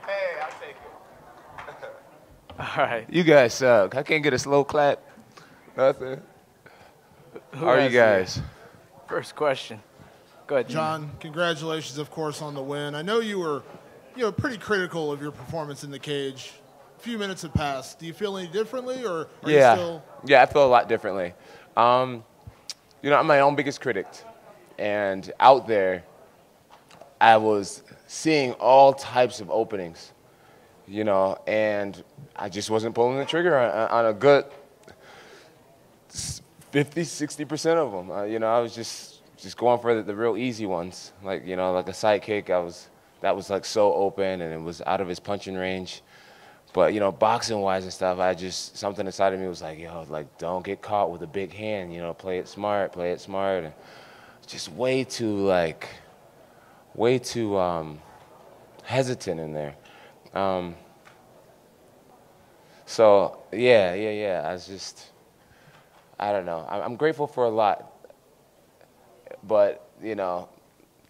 Hey, I'll take it. All right. You guys suck. I can't get a slow clap. Nothing. How are you guys? First question. Go ahead, Jon, congratulations, of course, on the win. I know you were, pretty critical of your performance in the cage. A few minutes have passed. Do you feel any differently, or are you still? Yeah, I feel a lot differently. I'm my own biggest critic, and out there, I was seeing all types of openings, and I just wasn't pulling the trigger on a good 50, 60% of them. I was just going for the real easy ones, like like a side kick. That was like so open, and it was out of his punching range. But boxing wise and stuff, something inside of me was like, don't get caught with a big hand. Play it smart, and just way too hesitant in there. So yeah. I don't know. I'm grateful for a lot, but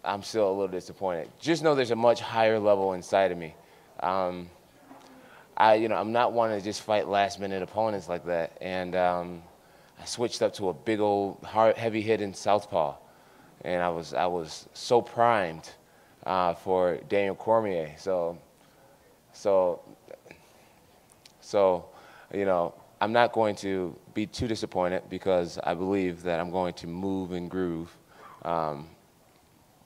I'm still a little disappointed. Just know there's a much higher level inside of me. I'm not wanting to just fight last-minute opponents like that. And I switched up to a big old heavy-hitting southpaw, and I was so primed for Daniel Cormier. So I'm not going to be too disappointed, because I believe that I'm going to move and groove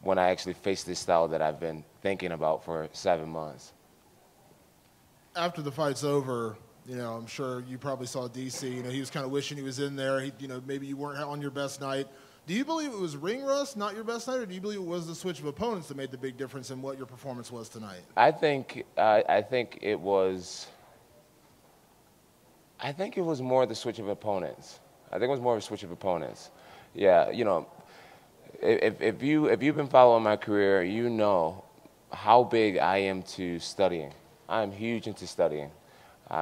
when I actually face this style that I've been thinking about for 7 months. After the fight's over, I'm sure you probably saw DC. He was kind of wishing he was in there. Maybe you weren't on your best night. Do you believe it was ring rust, not your best night, or do you believe it was the switch of opponents that made the big difference in what your performance was tonight? I think it was more the switch of opponents. Yeah, if you've been following my career, you know how big I am to studying. I'm huge into studying.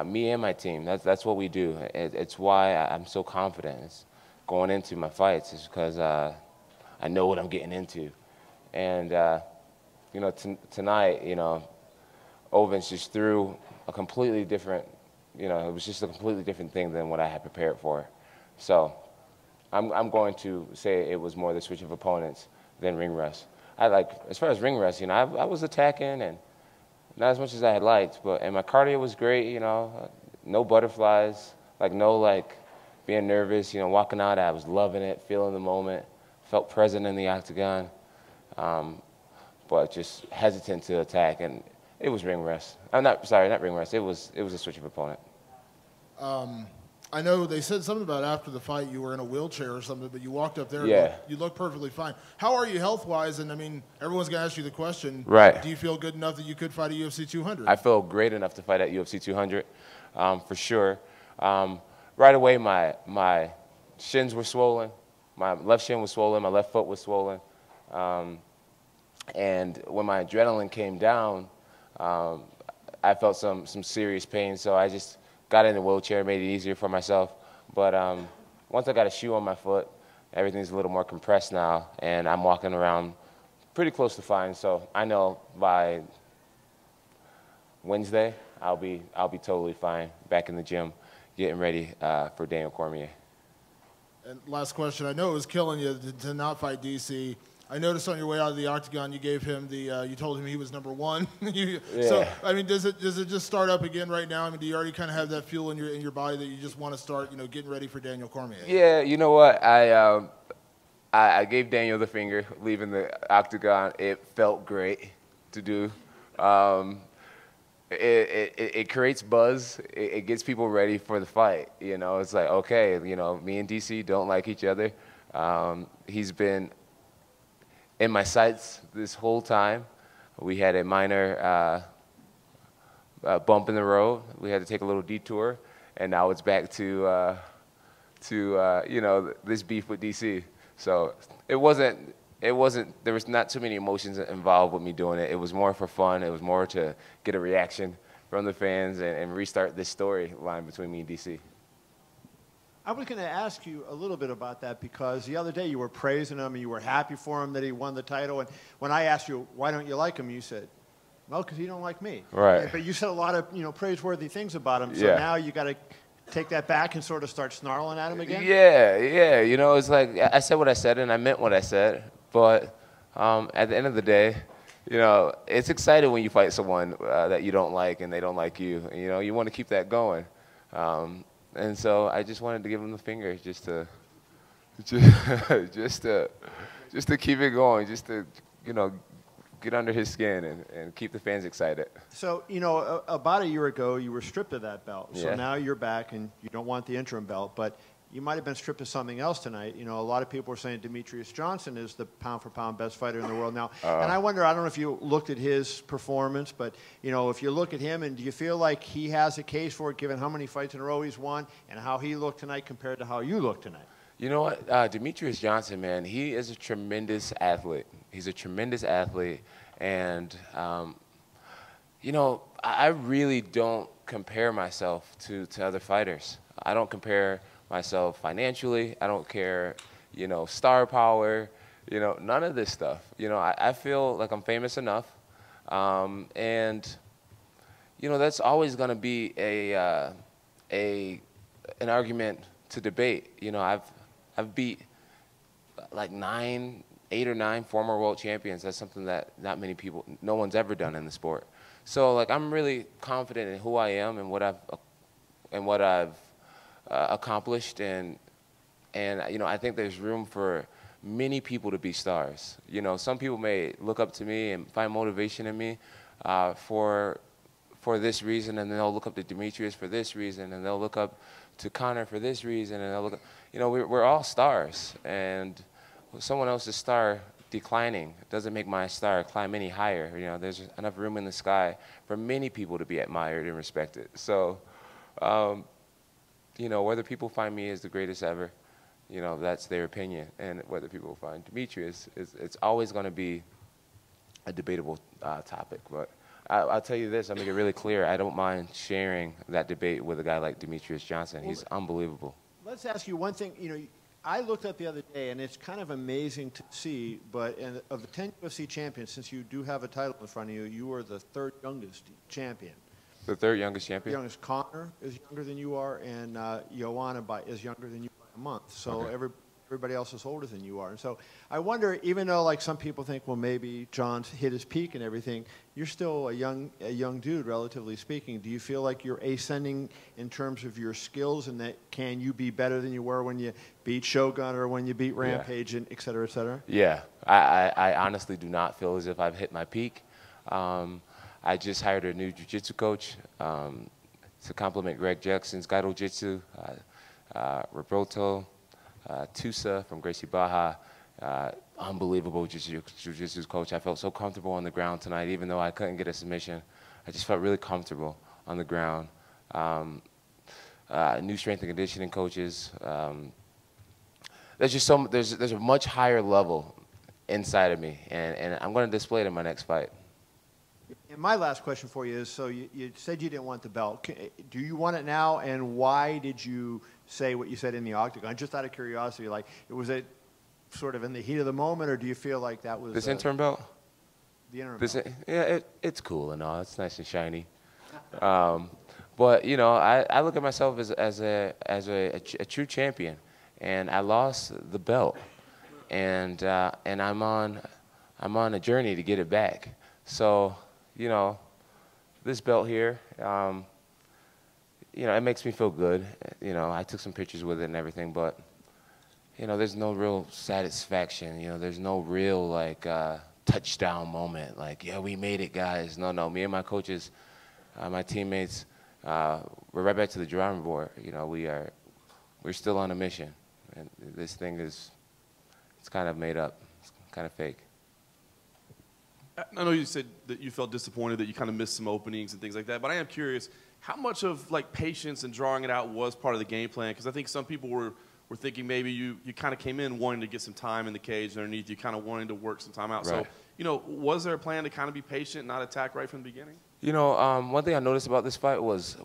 Me and my team, that's what we do. It's why I'm so confident. It's going into my fights is because I know what I'm getting into. And tonight, Ovince just threw a completely different. It was just a completely different thing than what I had prepared for. So I'm going to say it was more the switch of opponents than ring rust. As far as ring rust, I was attacking, and not as much as I had liked, and my cardio was great, no butterflies, no being nervous, walking out, I was loving it, feeling the moment, felt present in the octagon, but just hesitant to attack, and it was ring rust. Not ring rust, it was a switch of opponent. I know they said something about after the fight you were in a wheelchair or something, but you walked up there and you look perfectly fine. How are you health-wise? And, everyone's going to ask you the question. Right. Do you feel good enough that you could fight at UFC 200? I feel great enough to fight at UFC 200, for sure. Right away, my shins were swollen. My left shin was swollen. My left foot was swollen. And when my adrenaline came down, I felt some serious pain, so I just got in the wheelchair, made it easier for myself. But once I got a shoe on my foot, everything's a little more compressed now, and I'm walking around pretty close to fine. So I know by Wednesday I'll be totally fine, back in the gym, getting ready for Daniel Cormier. And last question, I know it was killing you to not fight DC. I noticed on your way out of the octagon, you gave him you told him he was number one. So, does it just start up again right now? Do you already kind of have that fuel in your body that you just want to start, getting ready for Daniel Cormier? Yeah, you know what? I gave Daniel the finger leaving the octagon. It felt great to do. It creates buzz. It gets people ready for the fight. It's like, okay, me and DC don't like each other. He's been in my sights this whole time. We had a minor bump in the road. We had to take a little detour, and now it's back to this beef with DC. So there was not too many emotions involved with me doing it. It was more for fun. It was more to get a reaction from the fans and restart this storyline between me and DC. I was going to ask you a little bit about that, because the other day you were praising him and you were happy for him that he won the title. And when I asked you, why don't you like him, you said, Well, because you don't like me. Right. Yeah, but you said a lot of praiseworthy things about him. So Yeah. now you got to take that back and sort of start snarling at him again. Yeah. You know, it's like I said what I said and I meant what I said. But at the end of the day, you know, it's exciting when you fight someone that you don't like and they don't like you. You know, you want to keep that going. And so I just wanted to give him the finger just to keep it going, just to, you know, get under his skin and keep the fans excited. So, about a year ago, you were stripped of that belt. So Yeah. now you're back, and you don't want the interim belt, but you might have been stripped of something else tonight. You know, a lot of people are saying Demetrius Johnson is the pound-for-pound best fighter in the world now. And I wonder, I don't know if you looked at his performance, but, if you look at him, and do you feel like he has a case for it, given how many fights in a row he's won and how he looked tonight compared to how you looked tonight? You know what? Demetrius Johnson, man, he is a tremendous athlete. He's a tremendous athlete. And, I really don't compare myself to other fighters. I don't compare myself financially. I don't care, star power, none of this stuff. I feel like I'm famous enough. And, that's always going to be an argument to debate. I've beat like 8 or 9 former world champions. That's something that no one's ever done in the sport. So like I'm really confident in who I am and what I've accomplished, and I think there's room for many people to be stars. Some people may look up to me and find motivation in me for this reason, and then they'll look up to Demetrius for this reason, and they'll look up to Conor for this reason, and they'll look up, we're all stars, and someone else's star declining doesn't make my star climb any higher. There's enough room in the sky for many people to be admired and respected. So, whether people find me as the greatest ever, that's their opinion. And whether people find Demetrius, it's always going to be a debatable topic. But I'll tell you this, I'll make it really clear. I don't mind sharing that debate with a guy like Demetrius Johnson. He's unbelievable. Let's ask you one thing. I looked up the other day, and it's kind of amazing to see, but of the 10 UFC champions, since you do have a title in front of you, you are the 3rd youngest champion. The 3rd youngest champion? The youngest. Conor is younger than you are, and Joanna is younger than you by a month. So okay. Everybody else is older than you are. And so I wonder, even though like some people think, well, maybe Jon's hit his peak and everything, you're still a young dude, relatively speaking. Do you feel like you're ascending in terms of your skills, and that can you be better than you were when you beat Shogun or when you beat Rampage, and et cetera, et cetera? Yeah. I honestly do not feel as if I've hit my peak. I just hired a new jiu-jitsu coach to complement Greg Jackson's Gaito Jitsu, Roberto Tusa from Gracie Baja, unbelievable jiu-jitsu coach. I felt so comfortable on the ground tonight, even though I couldn't get a submission. I just felt really comfortable on the ground. New strength and conditioning coaches. There's just there's a much higher level inside of me, and I'm going to display it in my next fight. And my last question for you is, so you said you didn't want the belt. Do you want it now, and why did you say what you said in the Octagon? Just out of curiosity, like, was it sort of in the heat of the moment, or do you feel like that was... This interim belt? The interim belt. Yeah, it's cool and all. It's nice and shiny. But, I look at myself as a true champion, and I lost the belt. And I'm on a journey to get it back. So... this belt here, it makes me feel good. I took some pictures with it and everything, but, there's no real satisfaction. There's no real, touchdown moment. Like, yeah, we made it, guys. No. Me and my coaches, my teammates, we're right back to the drawing board. We're still on a mission. And this thing it's kind of made up. It's kind of fake. I know you said that you felt disappointed that you kind of missed some openings and things like that, but I am curious, how much of patience and drawing it out was part of the game plan? Because I think some people were thinking maybe you kind of came in wanting to get some time in the cage underneath you, kind of wanting to work some time out. Right. So, was there a plan to kind of be patient, not attack right from the beginning? One thing I noticed about this fight was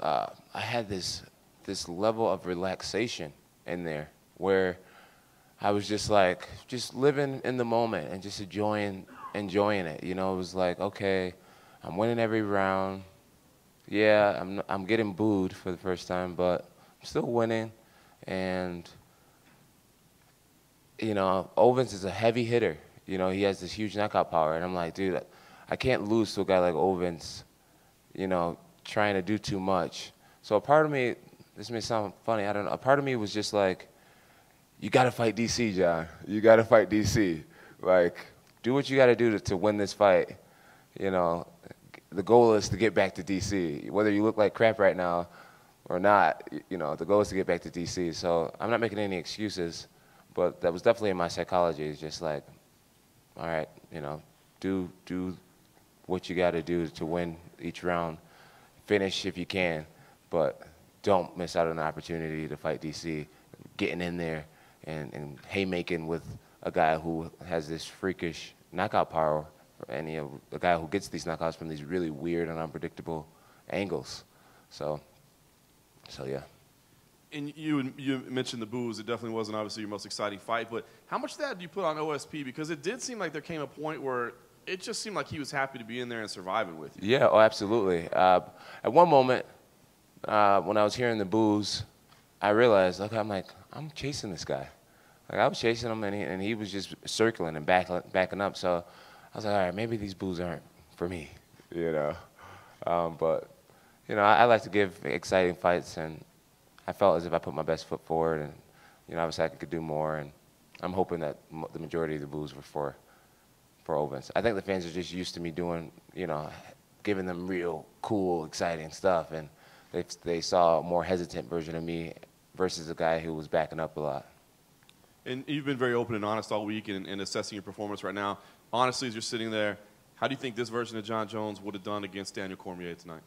I had this level of relaxation in there where I was just living in the moment and just enjoying it. It was like, okay, I'm winning every round. Yeah, I'm getting booed for the first time, but I'm still winning. And, you know, Ovince is a heavy hitter. You know, he has this huge knockout power. And I'm like, dude, I can't lose to a guy like Ovince, you know, trying to do too much. So a part of me, this may sound funny, I don't know, a part of me was just like, you got to fight DC, Jon. You got to fight DC. Like, do what you got to do to win this fight. You know, the goal is to get back to DC. Whether you look like crap right now or not, you know, the goal is to get back to DC. So I'm not making any excuses, but that was definitely in my psychology. It's just like, all right, you know, do what you got to do to win each round. Finish if you can, but don't miss out on the opportunity to fight DC. Getting in there and haymaking with a guy who has this freakish knockout power, and you know, a guy who gets these knockouts from these really weird and unpredictable angles. So yeah. And you mentioned the boos. It definitely wasn't obviously your most exciting fight, but how much of that do you put on OSP? Because it did seem like there came a point where it just seemed like he was happy to be in there and surviving with you. Yeah, oh, absolutely. At one moment, when I was hearing the boos, I realized, okay, I'm chasing this guy. Like, I was chasing him, and he was just circling and backing up. So I was like, all right, maybe these boos aren't for me, you know. But, you know, I like to give exciting fights, and I felt as if I put my best foot forward, and, you know, obviously I could do more, and I'm hoping that the majority of the boos were for Ovince. I think the fans are just used to me doing, you know, giving them real cool, exciting stuff, and they saw a more hesitant version of me versus a guy who was backing up a lot. And you've been very open and honest all week in assessing your performance right now. Honestly, as you're sitting there, how do you think this version of Jon Jones would have done against Daniel Cormier tonight?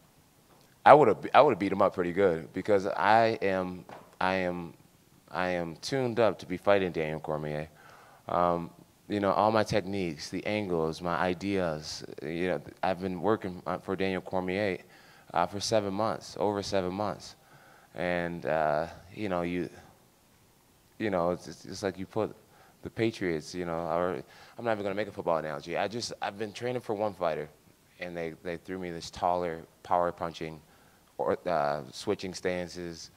I would have beat him up pretty good, because I am tuned up to be fighting Daniel Cormier. You know, all my techniques, the angles, my ideas. You know, I've been working for Daniel Cormier for 7 months, over 7 months, and you know, it's like you put the Patriots. You know, or I'm not even going to make a football analogy. I've been training for one fighter, and they threw me this taller, power punching, or switching stances.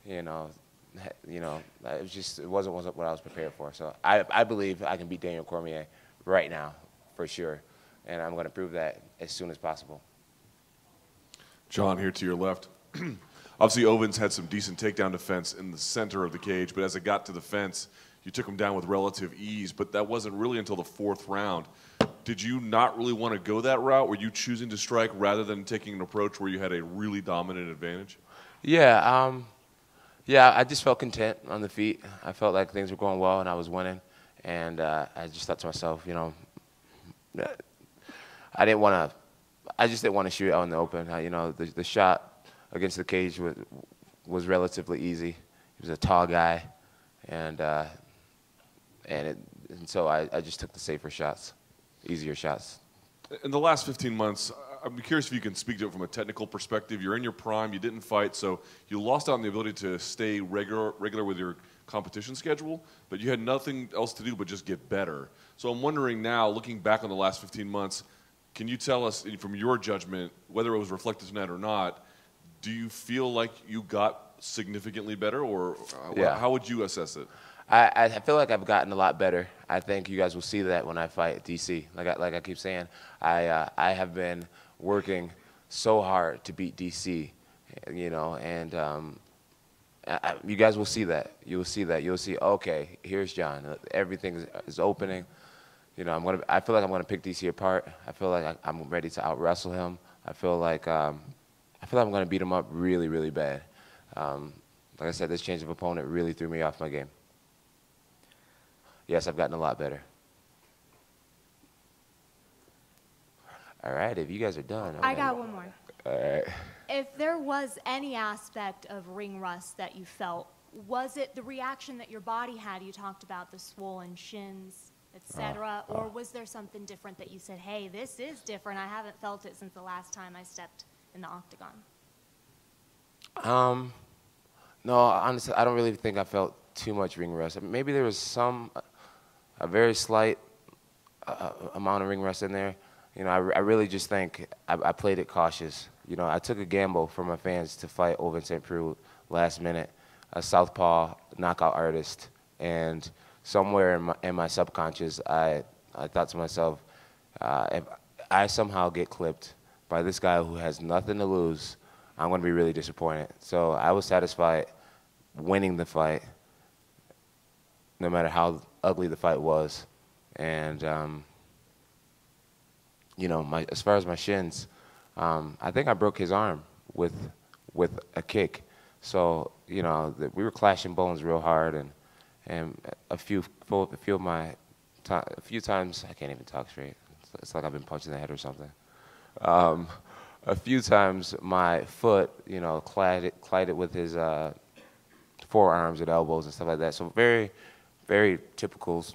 You know, it wasn't what I was prepared for. So I believe I can beat Daniel Cormier right now, for sure, and I'm going to prove that as soon as possible. Jon, here to your left. Obviously, Ovince had some decent takedown defense in the center of the cage, but as it got to the fence, you took him down with relative ease, but that wasn't really until the 4th round. Did you not really want to go that route? Were you choosing to strike rather than taking an approach where you had a really dominant advantage? Yeah, yeah, I just felt content on the feet. I felt like things were going well and I was winning, and I just thought to myself, you know, I just didn't want to shoot out in the open. You know, the shot against the cage was relatively easy. He was a tall guy, and so I just took the safer shots, easier shots. In the last 15 months, I'm curious if you can speak to it from a technical perspective. You're in your prime, you didn't fight, so you lost out on the ability to stay regular with your competition schedule, but you had nothing else to do but just get better. So I'm wondering now, looking back on the last 15 months, can you tell us, from your judgment, whether it was reflected tonight or not, do you feel like you got significantly better, or how would you assess it? I feel like I've gotten a lot better. I think you guys will see that when I fight DC. Like I keep saying, I have been working so hard to beat DC, you know, and you guys will see that. You will see that. You'll see, okay, here's Jon. Everything is opening. You know, I feel like I'm gonna pick DC apart. I feel like I'm ready to out wrestle him. I feel like I'm gonna beat him up really, really bad. Like I said, this change of opponent really threw me off my game. Yes, I've gotten a lot better. All right, if you guys are done. I got one more. All right. If there was any aspect of ring rust that you felt, was it the reaction that your body had? You talked about the swollen shins, etc. Or was there something different that you said, hey, this is different. I haven't felt it since the last time I stepped in the octagon? No, honestly, I don't really think I felt too much ring rust. Maybe there was a very slight amount of ring rust in there. You know, I really just think I played it cautious. You know, I took a gamble for my fans to fight Ovince Saint Preux last minute, a southpaw knockout artist, and somewhere in my subconscious, I thought to myself, if I somehow get clipped by this guy who has nothing to lose, I'm going to be really disappointed. So I was satisfied winning the fight, no matter how ugly the fight was. And, you know, as far as my shins, I think I broke his arm with a kick. So, you know, we were clashing bones real hard, and a few times, I can't even talk straight. It's like I've been punched in the head or something. A few times my foot, you know, collided with his forearms and elbows and stuff like that. So very, very typical,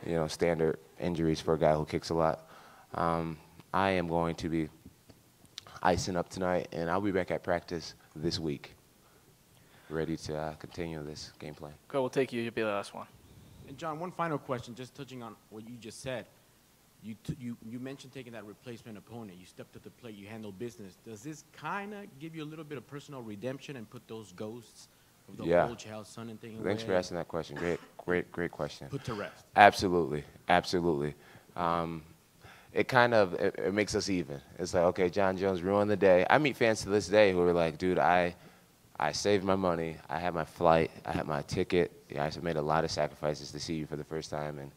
you know, standard injuries for a guy who kicks a lot. I am going to be icing up tonight, and I'll be back at practice this week, ready to continue this game plan. Go, we'll take you. You'll be the last one. And Jon, one final question, just touching on what you just said. You mentioned taking that replacement opponent. You stepped to the plate. You handled business. Does this kind of give you a little bit of personal redemption and put those ghosts of the old Chael Sonnen thing away? Thanks for asking that question. Great question. Put to rest. Absolutely. It kind of it makes us even. It's like, okay, Jon Jones ruined the day. I meet fans to this day who are like, dude, I saved my money. I had my flight. I had my ticket. Yeah, I made a lot of sacrifices to see you for the first time, and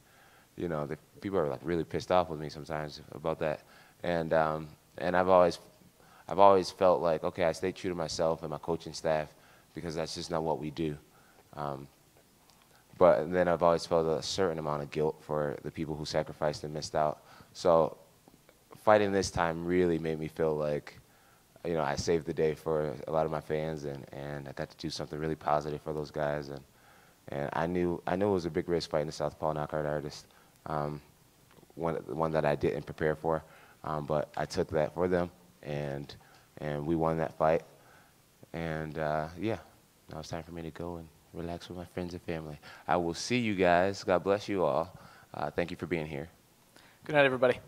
you know, the people are like really pissed off with me sometimes about that. And I've always felt like, okay, I stayed true to myself and my coaching staff because that's just not what we do. But then I've always felt a certain amount of guilt for the people who sacrificed and missed out. So fighting this time really made me feel like, you know, I saved the day for a lot of my fans, and I got to do something really positive for those guys. And I knew it was a big risk fighting the southpaw knockout artist, one that I didn't prepare for, but I took that for them, and we won that fight. And yeah, now it's time for me to go and relax with my friends and family. I will see you guys. God bless you all. Thank you for being here. Good night, everybody.